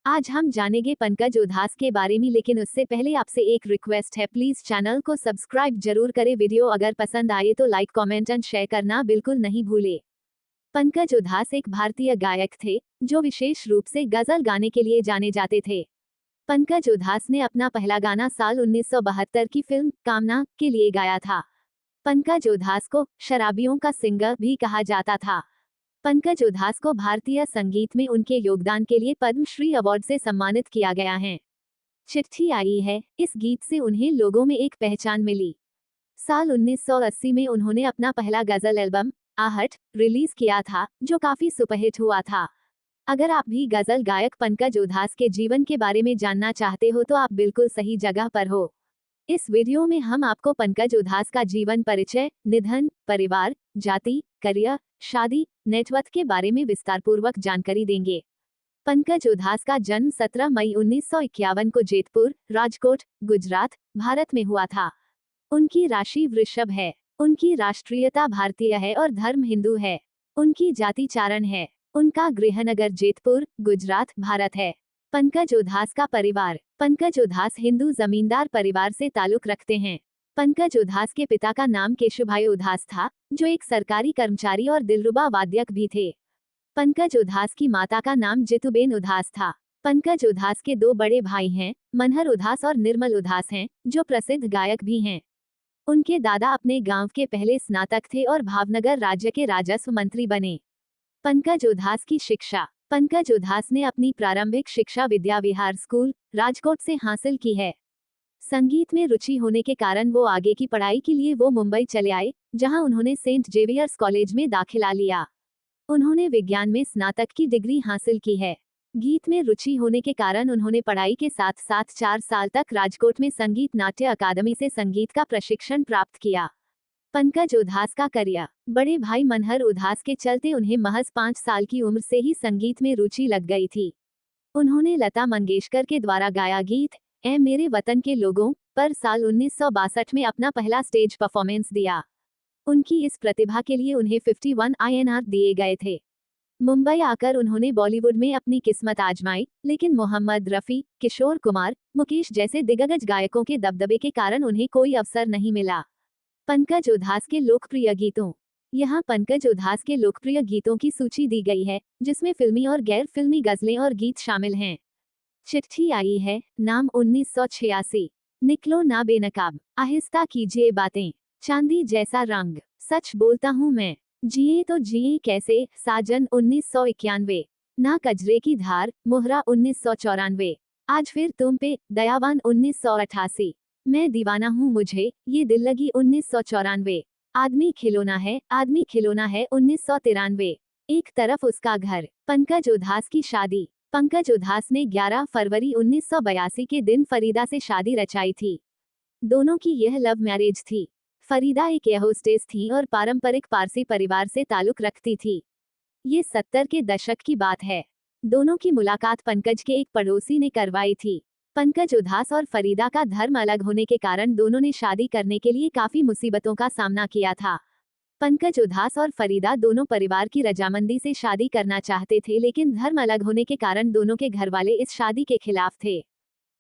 आज हम जानेंगे पंकज उधास के बारे में, लेकिन उससे पहले आपसे एक रिक्वेस्ट है, प्लीज चैनल को सब्सक्राइब जरूर करें। वीडियो अगर पसंद आए तो लाइक, कमेंट एंड शेयर करना बिल्कुल नहीं भूले। पंकज उधास एक भारतीय गायक थे जो विशेष रूप से गजल गाने के लिए जाने जाते थे। पंकज उधास ने अपना पहला गाना साल 1972 की फिल्म कामना के लिए गाया था। पंकज उधास को शराबियों का सिंगर भी कहा जाता था। पंकज उधास को भारतीय संगीत में उनके योगदान के लिए पद्मश्री अवार्ड से सम्मानित किया गया है। चिट्ठी आई है, इस गीत से उन्हें लोगों में एक पहचान मिली। साल 1980 में उन्होंने अपना पहला गजल एल्बम आहट रिलीज किया था, जो काफी सुपरहिट हुआ था। अगर आप भी गजल गायक पंकज उधास के जीवन के बारे में जानना चाहते हो तो आप बिल्कुल सही जगह पर हो। इस वीडियो में हम आपको पंकज उधास का जीवन परिचय, निधन, परिवार, जाति, करियर, शादी, नेटवर्थ के बारे में विस्तारपूर्वक जानकारी देंगे। पंकज उधास का जन्म 17 मई 1951 को जेतपुर, राजकोट, गुजरात, भारत में हुआ था। उनकी राशि वृषभ है। उनकी राष्ट्रीयता भारतीय है और धर्म हिंदू है। उनकी जाति चारण है। उनका गृहनगर जेतपुर, गुजरात, भारत है। पंकज उधास का परिवार। पंकज उधास हिंदू जमींदार परिवार से ताल्लुक रखते हैं। पंकज उधास के पिता का नाम केशुभाई उधास था, जो एक सरकारी कर्मचारी और दिलरुबा वाद्यक भी थे। पंकज उधास की माता का नाम जितुबेन उधास था। पंकज उधास के दो बड़े भाई हैं, मनहर उधास और निर्मल उधास हैं, जो प्रसिद्ध गायक भी हैं। उनके दादा अपने गांव के पहले स्नातक थे और भावनगर राज्य के राजस्व मंत्री बने। पंकज उधास की शिक्षा। पंकज उधास ने अपनी प्रारंभिक शिक्षा विद्या विहार स्कूल, राजकोट से हासिल की है। संगीत में रुचि होने के कारण वो आगे की पढ़ाई के लिए मुंबई चले आए, जहां उन्होंने सेंट जेवियर्स कॉलेज में दाखिला लिया। उन्होंने विज्ञान में स्नातक की डिग्री हासिल की है। गीत में रुचि होने के कारण उन्होंने पढ़ाई के साथ साथ 4 साल तक राजकोट में संगीत नाट्य अकादमी से संगीत का प्रशिक्षण प्राप्त किया। पंकज उधास का करियर। बड़े भाई मनहर उधास के चलते उन्हें महज 5 साल की उम्र से ही संगीत में रुचि लग गई थी। उन्होंने लता मंगेशकर के द्वारा गाया गीत ऐ मेरे वतन के लोगों पर साल 1962 में अपना पहला स्टेज परफॉर्मेंस दिया। उनकी इस प्रतिभा के लिए उन्हें 51 INR दिए गए थे। मुंबई आकर उन्होंने बॉलीवुड में अपनी किस्मत आजमाई, लेकिन मोहम्मद रफी, किशोर कुमार, मुकेश जैसे दिग्गज गायकों के दबदबे के कारण उन्हें कोई अवसर नहीं मिला। पंकज उधास के लोकप्रिय गीतों। यहाँ पंकज उधास के लोकप्रिय गीतों की सूची दी गई है, जिसमें फिल्मी और गैर फिल्मी गजलें और गीत शामिल हैं। चिट्ठी आई है, नाम 1986, निकलो ना बेनकाब, आहिस्ता कीजिए बातें, चांदी जैसा रंग, सच बोलता हूँ मैं, जिए तो जिए कैसे, साजन 1991, ना कजरे की धार, मोहरा 1994, आज फिर तुम पे, दयावान 1988, मैं दीवाना हूँ मुझे, ये दिल लगी 1994, आदमी खिलौना है, आदमी खिलौना है 1993, एक तरफ उसका घर। पंकज उधास की शादी। पंकज उधास ने 11 फरवरी 1982 के दिन फरीदा से शादी रचाई थी। दोनों की यह लव मैरिज थी। फरीदा एक एयर होस्टेस थी और पारंपरिक पारसी परिवार से ताल्लुक रखती थी। ये 70 के दशक की बात है। दोनों की मुलाकात पंकज के एक पड़ोसी ने करवाई थी। पंकज उधास और फरीदा का धर्म अलग होने के कारण दोनों ने शादी करने के लिए काफी मुसीबतों का सामना किया था। पंकज उधास और फरीदा दोनों परिवार की रजामंदी से शादी करना चाहते थे, लेकिन धर्म अलग होने के कारण दोनों के घरवाले इस शादी के खिलाफ थे।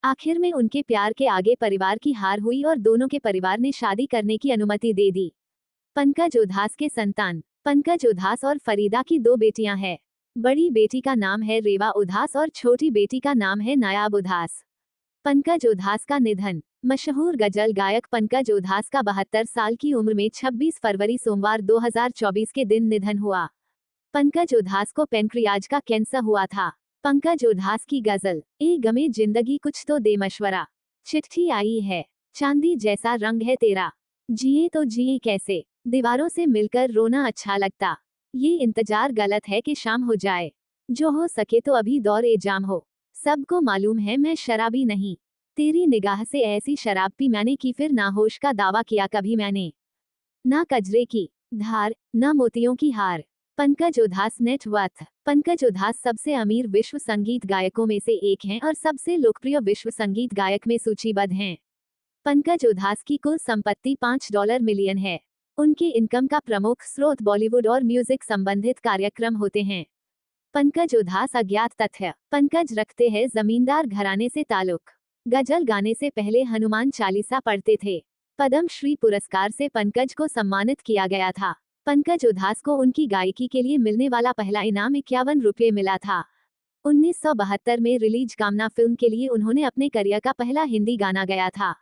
आखिर में उनके प्यार के आगे परिवार की हार हुई और दोनों के परिवार ने शादी करने की अनुमति दे दी। पंकज उधास के संतान। पंकज उधास और फरीदा की 2 बेटियां हैं। बड़ी बेटी का नाम है रेवा उधास और छोटी बेटी का नाम है नायाब उधास। पंकज उधास का निधन। मशहूर गजल गायक पंकज उधास का 72 साल की उम्र में 26 फरवरी सोमवार 2024 के दिन निधन हुआ। पंकज उधास को पैनक्रियाज का कैंसर हुआ था। पंकज उधास की गजल, ए गमे जिंदगी कुछ तो दे मशवरा, चिट्ठी आई है, चांदी जैसा रंग है तेरा, जिए तो जिए कैसे, दीवारों से मिलकर रोना अच्छा लगता, ये इंतजार गलत है कि शाम हो जाए, जो हो सके तो अभी दौर ए जाम हो, सबको मालूम है मैं शराबी नहीं, तेरी निगाह से ऐसी शराब पी मैंने कि फिर ना होश का दावा किया कभी मैंने, ना कजरे की धार, ना मोतियों की हार। पंकज उधास नेटवर्थ। पंकज उधास सबसे अमीर विश्व संगीत गायकों में से एक हैं और सबसे लोकप्रिय विश्व संगीत गायक में सूचीबद्ध हैं। पंकज उधास की कुल संपत्ति $5 मिलियन है। उनके इनकम का प्रमुख स्रोत बॉलीवुड और म्यूजिक संबंधित कार्यक्रम होते हैं। पंकज उधास अज्ञात तथ्य। पंकज रखते हैं जमींदार घराने से ताल्लुक। गजल गाने से पहले हनुमान चालीसा पढ़ते थे। पद्म श्री पुरस्कार से पंकज को सम्मानित किया गया था। पंकज उधास को उनकी गायकी के लिए मिलने वाला पहला इनाम 51 रुपये मिला था। 1972 में रिलीज कामना फिल्म के लिए उन्होंने अपने करियर का पहला हिंदी गाना गाया था।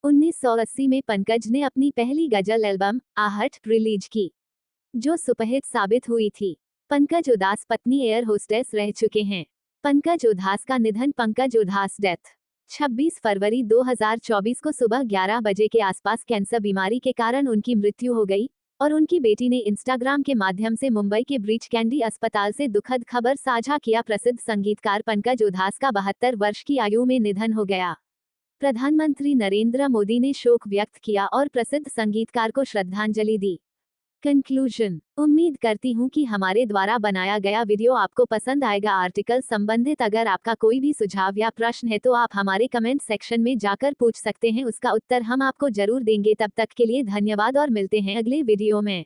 1980 में पंकज ने अपनी पहली गजल एल्बम आहट रिलीज की, जो सुपरहिट साबित हुई थी। पंकज उधास पत्नी एयर होस्टेस रह चुके हैं। पंकज उधास का निधन। पंकज उधास डेथ 26 फरवरी 2024 को सुबह 11 बजे के आसपास कैंसर बीमारी के कारण उनकी मृत्यु हो गई और उनकी बेटी ने इंस्टाग्राम के माध्यम से मुंबई के ब्रीच कैंडी अस्पताल से दुखद खबर साझा किया। प्रसिद्ध संगीतकार पंकज उधास का 72 वर्ष की आयु में निधन हो गया। प्रधानमंत्री नरेंद्र मोदी ने शोक व्यक्त किया और प्रसिद्ध संगीतकार को श्रद्धांजलि दी। कंक्लूजन। उम्मीद करती हूँ कि हमारे द्वारा बनाया गया वीडियो आपको पसंद आएगा। आर्टिकल संबंधित अगर आपका कोई भी सुझाव या प्रश्न है तो आप हमारे कमेंट सेक्शन में जाकर पूछ सकते हैं, उसका उत्तर हम आपको जरूर देंगे। तब तक के लिए धन्यवाद और मिलते हैं अगले वीडियो में।